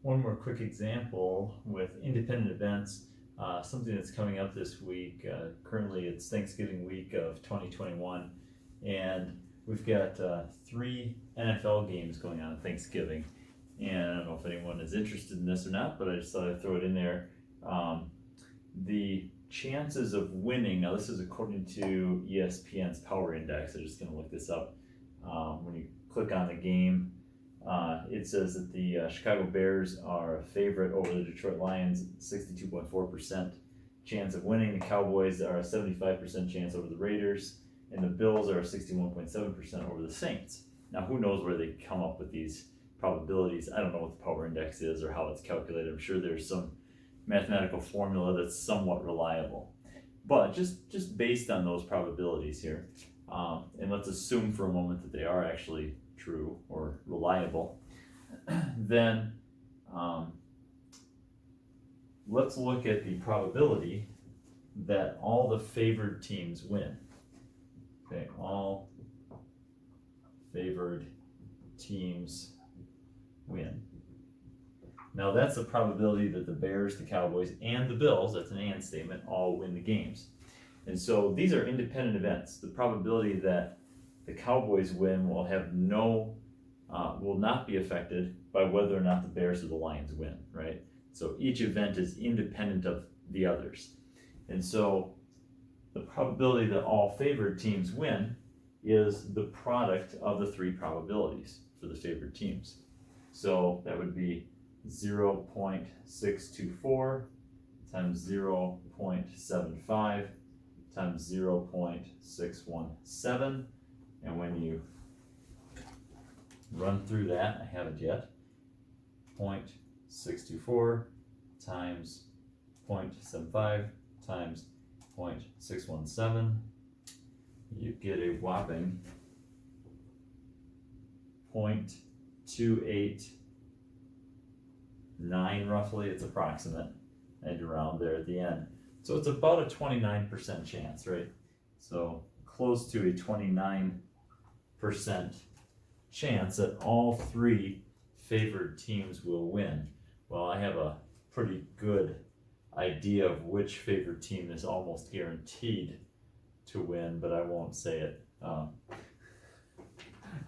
one more quick example with independent events, something that's coming up this week. Currently, it's Thanksgiving week of 2021, and we've got 3 NFL games going on Thanksgiving. And I don't know if anyone is interested in this or not, but I just thought I'd throw it in there. The chances of winning, now this is according to ESPN's Power Index. I'm just going to look this up. When you click on the game, it says that the Chicago Bears are a favorite over the Detroit Lions, 62.4% chance of winning. The Cowboys are a 75% chance over the Raiders, and the Bills are a 61.7% over the Saints. Now, who knows where they come up with these probabilities? I don't know what the Power Index is or how it's calculated. I'm sure there's some mathematical formula that's somewhat reliable, but just based on those probabilities here, and let's assume for a moment that they are actually true or reliable, then let's look at the probability that all the favored teams win. Okay, all favored teams win. Now that's the probability that the Bears, the Cowboys, and the Bills, that's an and statement, all win the games. And so these are independent events. The probability that the Cowboys win will not be affected by whether or not the Bears or the Lions win, right? So each event is independent of the others. And so the probability that all favored teams win is the product of the 3 probabilities for the favored teams. So that would be 0.624 times 0.75 times 0.617, and when you run through that, I haven't yet, 0.624 times 0.75 times 0.617, you get a whopping 0.289 roughly. It's approximate and around there at the end. So it's about a 29% chance, right? So close to a 29% chance that all 3 favored teams will win. Well, I have a pretty good idea of which favored team is almost guaranteed to win, but I won't say it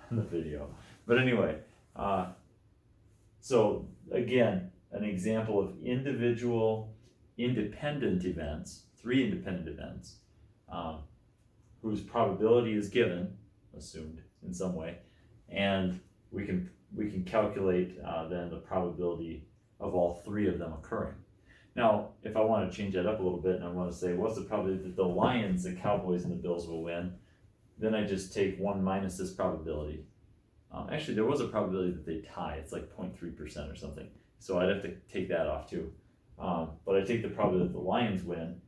in the video. But anyway, so again, an example of independent events, 3 independent events, whose probability is given, assumed in some way, and we can calculate then the probability of all 3 of them occurring. Now, if I want to change that up a little bit and I want to say what's the probability that the Lions, the Cowboys, and the Bills will win, then I just take 1 minus this probability. Actually, there was a probability that they tie. It's like 0.3% or something. So I'd have to take that off too. But I take the probability that the Lions win,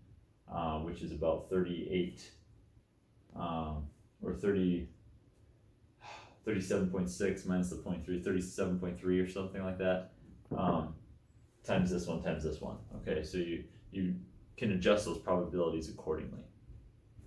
which is about 38 or 37.6 minus the 0.3, 37.3 or something like that, times this one times this one. Okay, so you can adjust those probabilities accordingly.